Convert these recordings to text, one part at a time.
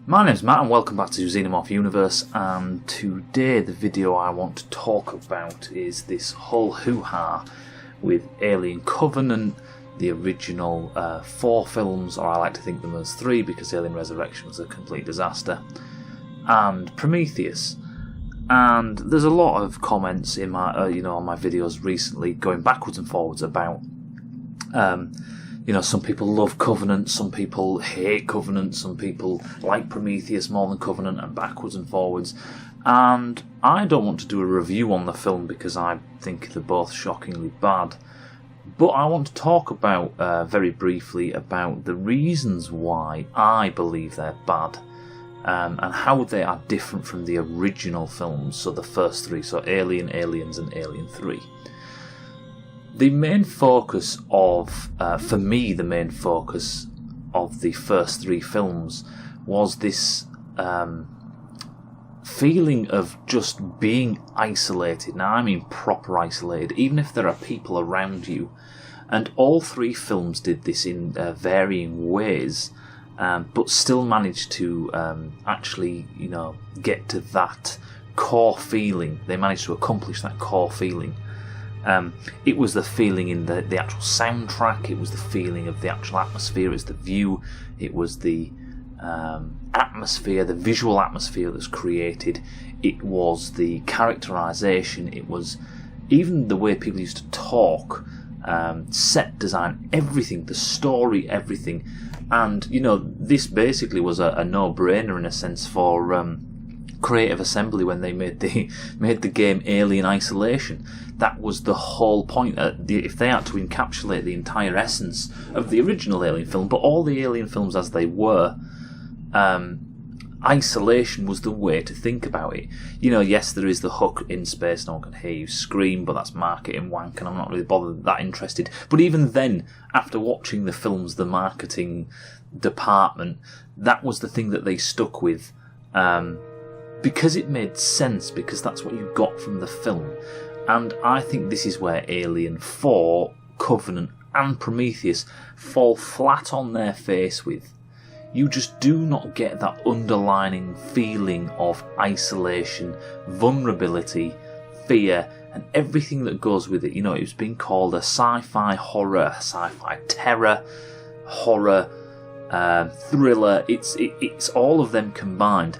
My name's Matt and welcome back to Xenomorph Universe, and today the video I want to talk about is this whole hoo-ha with Alien Covenant, the original 4 films, or I like to think them as 3 because Alien Resurrection was a complete disaster, and Prometheus. And there's a lot of comments in my, on my videos recently going backwards and forwards about some people love Covenant, some people hate Covenant, some people like Prometheus more than Covenant, and backwards and forwards. And I don't want to do a review on the film because I think they're both shockingly bad. But I want to talk about, very briefly, about the reasons why I believe they're bad. And how they are different from the original films, so the first 3, so Alien, Aliens and Alien 3. The main focus of, for me, the main focus of the first 3 films was this feeling of just being isolated. Now, I mean proper isolated, even if there are people around you. And all 3 films did this in varying ways, but still managed to actually, get to that core feeling. They managed to accomplish that core feeling. It was the feeling in the actual soundtrack, it was the feeling of the actual atmosphere, it's the view, it was the atmosphere, the visual atmosphere that's created, it was the characterisation, it was even the way people used to talk, set design, everything, the story, everything. And, this basically was a no-brainer in a sense for Creative Assembly when they made the game Alien Isolation. That was the whole point. If they had to encapsulate the entire essence of the original Alien film, but all the Alien films as they were, isolation was the way to think about it. Yes, there is the hook in space, no one can hear you scream, but that's marketing wank, and I'm not really that interested. But even then, after watching the films, the marketing department, that was the thing that they stuck with. Because it made sense, because that's what you got from the film. And I think this is where Alien 4, Covenant and Prometheus fall flat on their face with. You just do not get that underlining feeling of isolation, vulnerability, fear, and everything that goes with it. It was being called a sci-fi horror, a sci-fi terror, horror, thriller. It's all of them combined.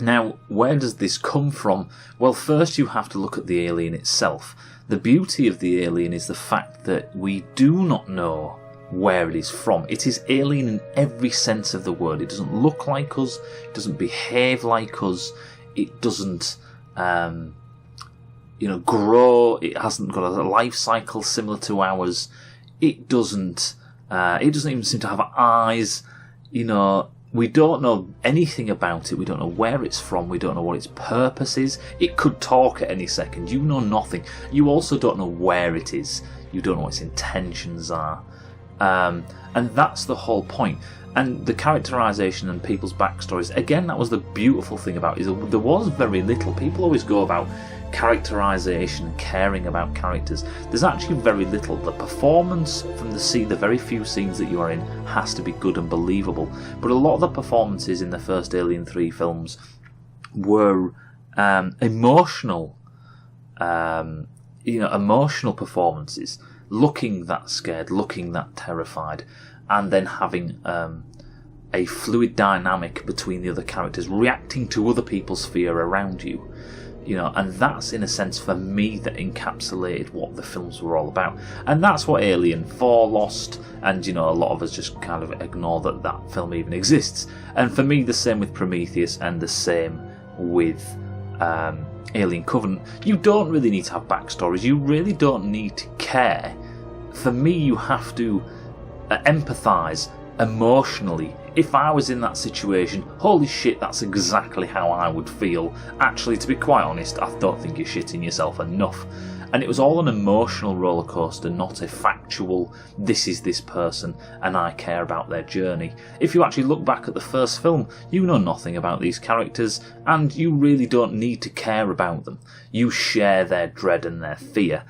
Now, where does this come from? Well, first you have to look at the alien itself. The beauty of the alien is the fact that we do not know where it is from. It is alien in every sense of the word. It doesn't look like us, it doesn't behave like us, it doesn't grow, it hasn't got a life cycle similar to ours, it doesn't even seem to have eyes. We don't know anything about it, we don't know where it's from, we don't know what its purpose is. It could talk at any second, you know nothing. You also don't know where it is, you don't know what its intentions are. And that's the whole point. And the characterisation and people's backstories, again, that was the beautiful thing about it, is there was very little. People always go about characterisation, caring about characters. There's actually very little. The performance from the very few scenes that you are in has to be good and believable. But a lot of the performances in the first Alien 3 films were emotional, emotional performances. Looking that scared, looking that terrified, and then having a fluid dynamic between the other characters, reacting to other people's fear around you. And that's in a sense for me that encapsulated what the films were all about. And that's what Alien 4 lost, and a lot of us just kind of ignore that film even exists. And for me, the same with Prometheus and the same with Alien Covenant. You don't really need to have backstories, you really don't need to care. For me, you have to empathise emotionally. If I was in that situation, holy shit, that's exactly how I would feel. Actually, to be quite honest, I don't think you're shitting yourself enough. And it was all an emotional roller coaster, not a factual, this is this person and I care about their journey. If you actually look back at the first film, you know nothing about these characters and you really don't need to care about them. You share their dread and their fear.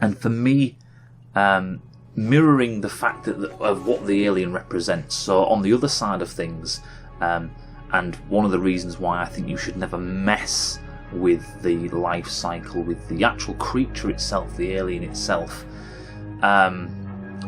And for me, mirroring the fact of what the alien represents, so on the other side of things, And one of the reasons why I think you should never mess with the life cycle, with the actual creature itself, the alien itself,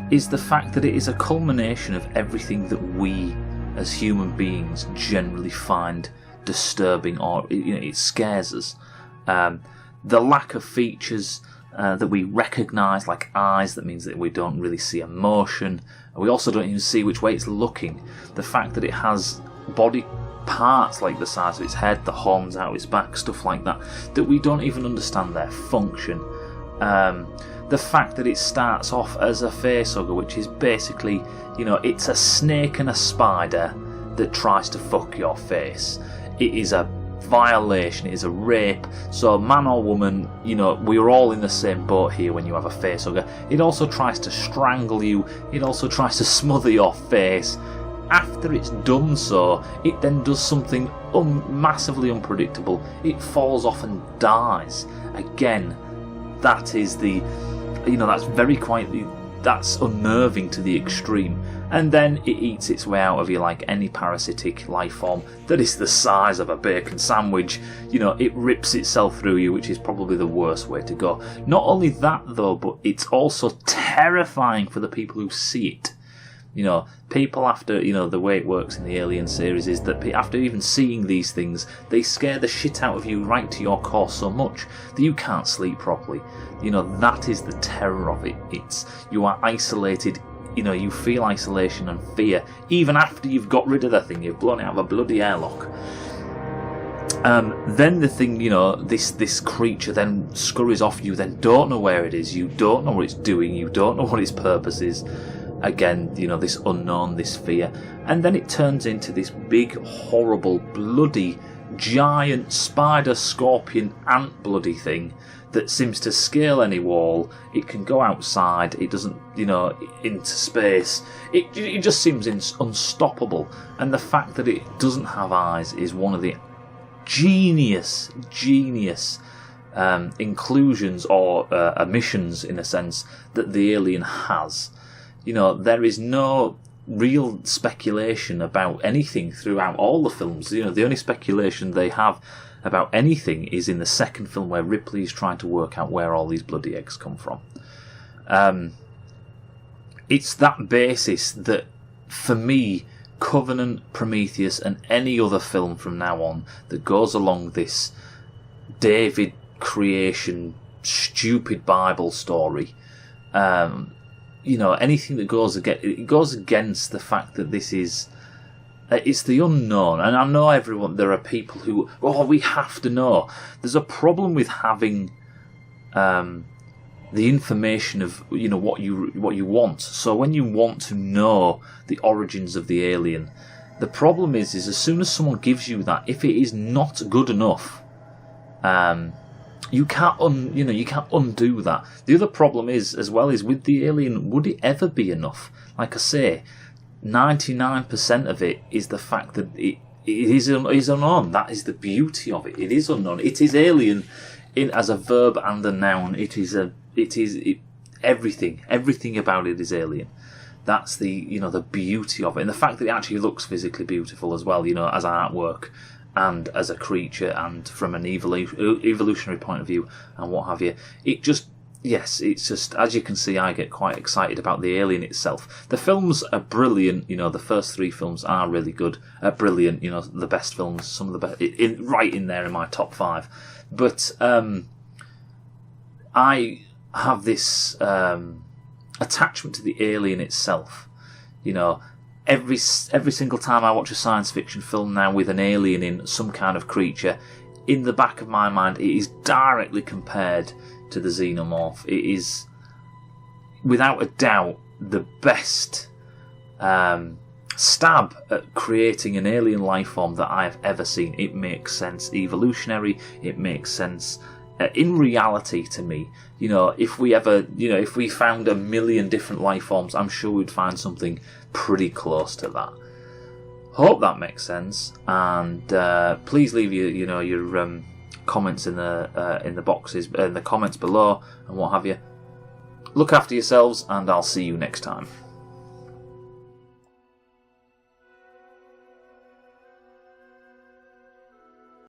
is the fact that it is a culmination of everything that we as human beings generally find disturbing, or it scares us. The lack of features that we recognise, like eyes, that means that we don't really see emotion. We also don't even see which way it's looking. The fact that it has body parts like the size of its head, the horns out its back, stuff like that, that we don't even understand their function. The fact that it starts off as a facehugger, which is basically, it's a snake and a spider that tries to fuck your face. It is a violation, it is a rape. So man or woman, we're all in the same boat here when you have a facehugger. It also tries to strangle you, it also tries to smother your face. After it's done so, it then does something massively unpredictable. It falls off and dies. Again, that is that's unnerving to the extreme. And then it eats its way out of you like any parasitic life form that is the size of a bacon sandwich. It rips itself through you, which is probably the worst way to go. Not only that though, but it's also terrifying for the people who see it. People after, the way it works in the Alien series is that after even seeing these things, they scare the shit out of you right to your core so much that you can't sleep properly. That is the terror of it. You are isolated, you feel isolation and fear, even after you've got rid of the thing, you've blown it out of a bloody airlock. Then the thing, this creature then scurries off, you then don't know where it is, you don't know what it's doing, you don't know what its purpose is. Again, this unknown, this fear. And then it turns into this big, horrible, bloody, giant spider, scorpion, ant bloody thing that seems to scale any wall. It can go outside, it doesn't, into space. It just seems unstoppable. And the fact that it doesn't have eyes is one of the genius inclusions or omissions, in a sense, that the alien has. There is no real speculation about anything throughout all the films. The only speculation they have about anything is in the second film, where Ripley is trying to work out where all these bloody eggs come from. It's that basis that, for me, Covenant, Prometheus, and any other film from now on that goes along this David creation, stupid Bible story, anything that goes against the fact that this is, it's the unknown. And I know there are people who, we have to know. There's a problem with having the information of what you want. So when you want to know the origins of the alien, the problem is as soon as someone gives you that, if it is not good enough, you can't undo that. The other problem is, as well, is with the alien, would it ever be enough? Like I say, 99% of it is the fact that it is unknown. That is the beauty of it. It is unknown. It is alien as a verb and a noun. Everything about it is alien. That's the beauty of it, and the fact that it actually looks physically beautiful as well. As artwork, and as a creature, and from an evolutionary point of view, and what have you. It's just, as you can see, I get quite excited about the alien itself. The films are brilliant, the first three films are really good, brilliant, the best films, some of the best, right in there in my top 5. But I have this attachment to the alien itself, Every single time I watch a science fiction film now with an alien in, some kind of creature, in the back of my mind it is directly compared to the xenomorph. It is, without a doubt, the best stab at creating an alien life form that I have ever seen. It makes sense evolutionary, it makes sense in reality to me. If we found 1 million different life forms, I'm sure we'd find something pretty close to that. Hope that makes sense, and please leave your comments in the boxes, in the comments below, and what have you. Look after yourselves, and I'll see you next time.